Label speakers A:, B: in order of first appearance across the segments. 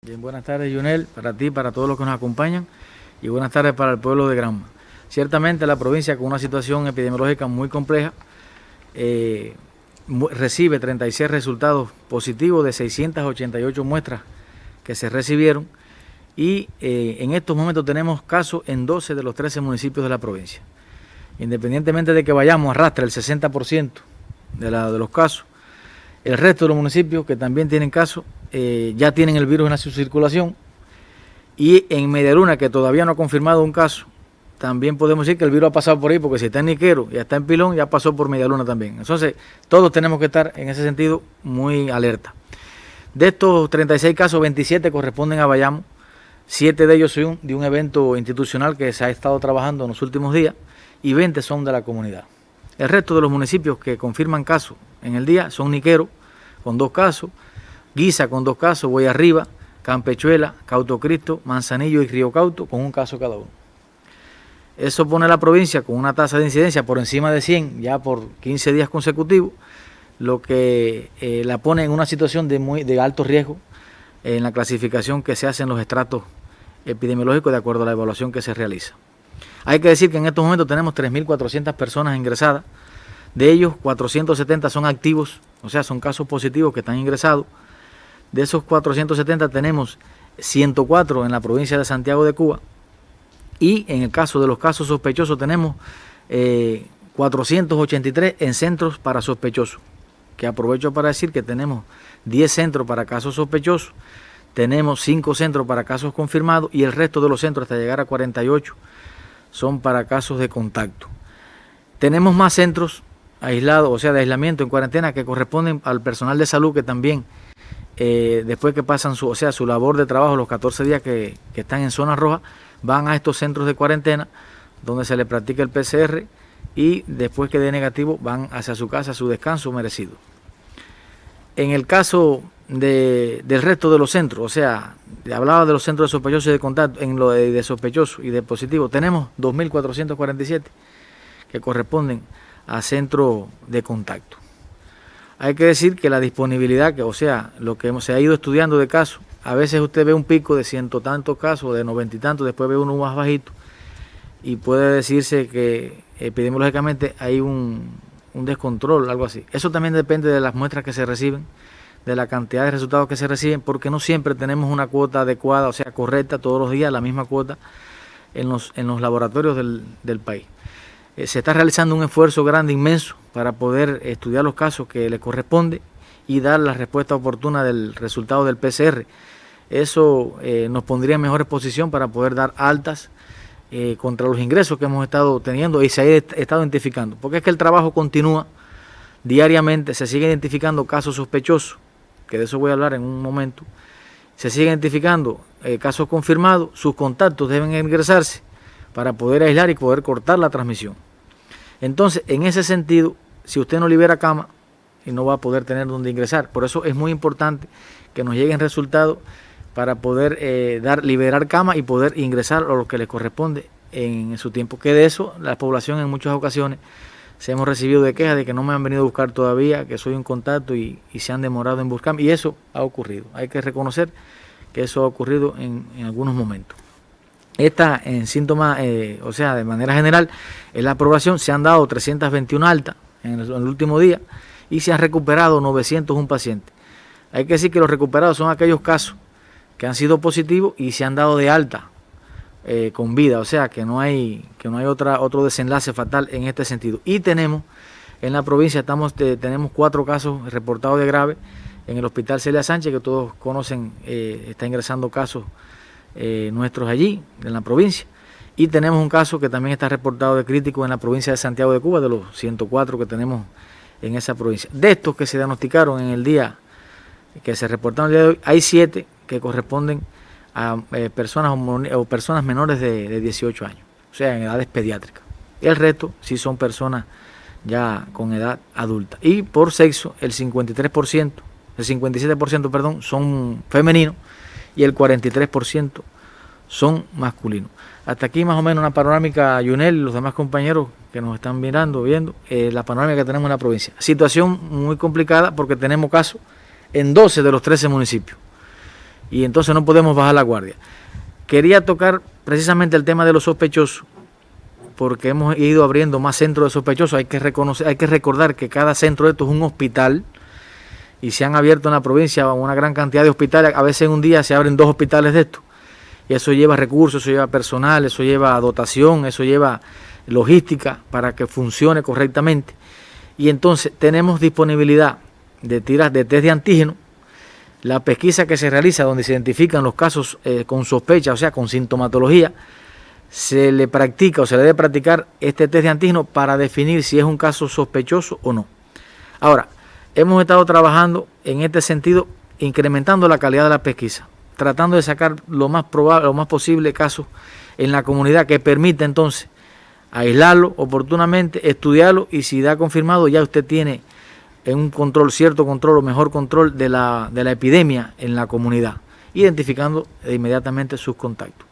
A: Bien, buenas tardes, Yunel, para ti, para todos los que nos acompañan, y buenas tardes para el pueblo de Granma. Ciertamente la provincia, con una situación epidemiológica muy compleja, recibe 36 resultados positivos de 688 muestras que se recibieron, y en estos momentos tenemos casos en 12 de los 13 municipios de la provincia. Independientemente de que vayamos arrastra el 60% de los casos, el resto de los municipios que también tienen casos ya tienen el virus en su circulación, y en Medialuna, que todavía no ha confirmado un caso, también podemos decir que el virus ha pasado por ahí, porque si está en Niquero y está en Pilón, ya pasó por Medialuna también. Entonces, todos tenemos que estar en ese sentido muy alerta. De estos 36 casos, 27 corresponden a Bayamo, 7 de ellos son de un evento institucional que se ha estado trabajando en los últimos días, y 20 son de la comunidad. El resto de los municipios que confirman casos en el día son Niquero, con 2 casos, Guisa con 2 casos, Guayarriba, Campechuela, Cauto Cristo, Manzanillo y Río Cauto con 1 caso cada uno. Eso pone a la provincia con una tasa de incidencia por encima de 100 ya por 15 días consecutivos, lo que la pone en una situación de alto riesgo en la clasificación que se hace en los estratos epidemiológicos de acuerdo a la evaluación que se realiza. Hay que decir que en estos momentos tenemos 3.400 personas ingresadas, de ellos 470 son activos, o sea, son casos positivos que están ingresados. De esos 470 tenemos 104 en la provincia de Santiago de Cuba, y en el caso de los casos sospechosos tenemos 483 en centros para sospechosos, que aprovecho para decir que tenemos 10 centros para casos sospechosos, tenemos 5 centros para casos confirmados, y el resto de los centros, hasta llegar a 48, son para casos de contacto. Tenemos más centros aislados, o sea, de aislamiento en cuarentena, que corresponden al personal de salud, que también después que pasan su labor de trabajo, los 14 días que están en zona roja, van a estos centros de cuarentena donde se les practica el PCR, y después que dé negativo van hacia su casa, a su descanso merecido. En el caso del resto de los centros, o sea, hablaba de los centros de sospechosos y de contacto, en lo de sospechosos y de positivo, tenemos 2.447 que corresponden a centros de contacto. Hay que decir que la disponibilidad, o sea, lo que se ha ido estudiando de casos, a veces usted ve un pico de 100 tantos casos, de 90 y tantos, después ve uno más bajito, y puede decirse que epidemiológicamente hay un descontrol, algo así. Eso también depende de las muestras que se reciben, de la cantidad de resultados que se reciben, porque no siempre tenemos una cuota adecuada, o sea, correcta todos los días, la misma cuota en los laboratorios del país. Se está realizando un esfuerzo grande, inmenso, para poder estudiar los casos que le corresponde y dar la respuesta oportuna del resultado del PCR. Eso nos pondría en mejor posición para poder dar altas contra los ingresos que hemos estado teniendo y se ha estado identificando. Porque es que el trabajo continúa diariamente, se sigue identificando casos sospechosos, que de eso voy a hablar en un momento. Se sigue identificando casos confirmados, sus contactos deben ingresarse para poder aislar y poder cortar la transmisión. Entonces, en ese sentido, si usted no libera cama, y no va a poder tener donde ingresar. Por eso es muy importante que nos lleguen resultados para poder liberar cama y poder ingresar a lo que le corresponde en su tiempo. Que de eso la población en muchas ocasiones se hemos recibido de quejas de que no me han venido a buscar todavía, que soy un contacto y se han demorado en buscarme, y eso ha ocurrido. Hay que reconocer que eso ha ocurrido en algunos momentos. Esta en síntomas, o sea, de manera general, en la población se han dado 321 altas en el último día, y se han recuperado 901 pacientes. Hay que decir que los recuperados son aquellos casos que han sido positivos y se han dado de alta con vida, o sea que no hay otro desenlace fatal en este sentido. Y tenemos en la provincia, tenemos 4 casos reportados de grave en el hospital Celia Sánchez, que todos conocen, está ingresando casos nuestros allí, en la provincia. Y tenemos un caso que también está reportado de crítico en la provincia de Santiago de Cuba, de los 104 que tenemos en esa provincia. De estos que se diagnosticaron en el día, que se reportaron el día de hoy, hay 7 que corresponden a personas menores de 18 años, o sea, en edades pediátricas. El resto sí son personas ya con edad adulta. Y por sexo, el 57%, perdón, son femeninos, y el 43% son masculinos. Hasta aquí más o menos una panorámica, Yunel y los demás compañeros que nos están viendo, la panorámica que tenemos en la provincia. Situación muy complicada porque tenemos casos en 12 de los 13 municipios. y entonces no podemos bajar la guardia. Quería tocar precisamente el tema de los sospechosos, porque hemos ido abriendo más centros de sospechosos. Hay que recordar que cada centro de estos es un hospital, y se han abierto en la provincia una gran cantidad de hospitales. A veces en un día se abren 2 hospitales de estos, y eso lleva recursos, eso lleva personal, eso lleva dotación, eso lleva logística para que funcione correctamente. Y entonces tenemos disponibilidad de tiras de test de antígeno. La pesquisa que se realiza donde se identifican los casos con sospecha, o sea, con sintomatología, se le practica o se le debe practicar este test de antígeno para definir si es un caso sospechoso o no. Ahora, hemos estado trabajando en este sentido, incrementando la calidad de la pesquisa, tratando de sacar lo más probable, lo más posible casos en la comunidad que permita entonces aislarlo oportunamente, estudiarlo, y si da confirmado, ya usted tiene en un control, cierto control o mejor control de la epidemia en la comunidad, identificando inmediatamente sus contactos.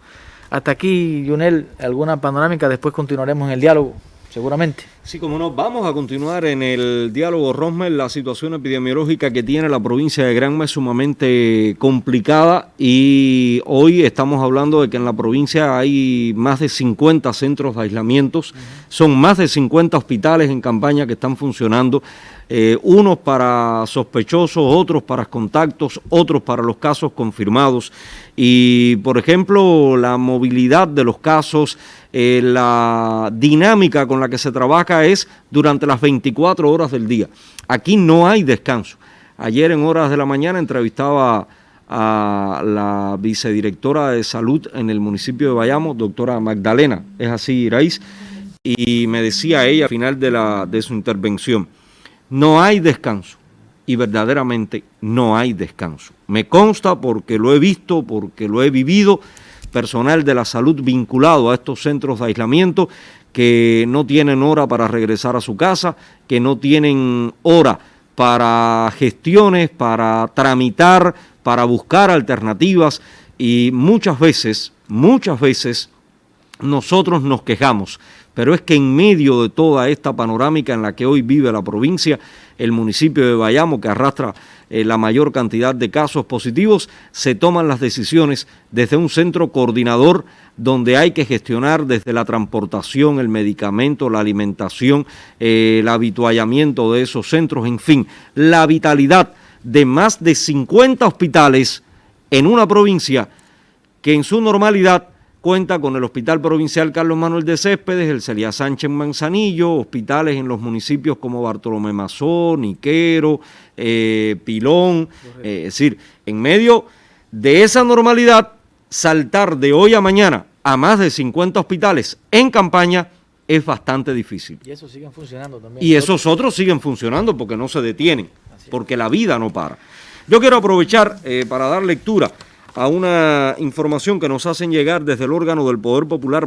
A: Hasta aquí, Yunel, alguna panorámica, después continuaremos en el diálogo, seguramente.
B: Sí, como no, vamos a continuar en el diálogo, Rosmel. La situación epidemiológica que tiene la provincia de Granma es sumamente complicada, y hoy estamos hablando de que en la provincia hay más de 50 centros de aislamientos, son más de 50 hospitales en campaña que están funcionando, unos para sospechosos, otros para contactos, otros para los casos confirmados. Y, por ejemplo, la movilidad de los casos, la dinámica con la que se trabaja es durante las 24 horas del día. Aquí no hay descanso. Ayer en horas de la mañana entrevistaba a la vicedirectora de salud en el municipio de Bayamo, doctora Magdalena, es así, Raíz, y me decía ella al final de su intervención: no hay descanso, y verdaderamente no hay descanso. Me consta porque lo he visto, porque lo he vivido, personal de la salud vinculado a estos centros de aislamiento que no tienen hora para regresar a su casa, que no tienen hora para gestiones, para tramitar, para buscar alternativas, y muchas veces nosotros nos quejamos, pero es que en medio de toda esta panorámica en la que hoy vive la provincia, el municipio de Bayamo, que arrastra la mayor cantidad de casos positivos, se toman las decisiones desde un centro coordinador donde hay que gestionar desde la transportación, el medicamento, la alimentación, el habituallamiento de esos centros, en fin, la vitalidad de más de 50 hospitales en una provincia que en su normalidad cuenta con el Hospital Provincial Carlos Manuel de Céspedes, el Celia Sánchez en Manzanillo, hospitales en los municipios como Bartolomé Mazón, Niquero, Pilón, es decir, en medio de esa normalidad, saltar de hoy a mañana a más de 50 hospitales en campaña es bastante difícil.
A: Y esos siguen funcionando también.
B: Y esos otros siguen funcionando porque no se detienen, porque la vida no para. Yo quiero aprovechar para dar lectura a una información que nos hacen llegar desde el órgano del Poder Popular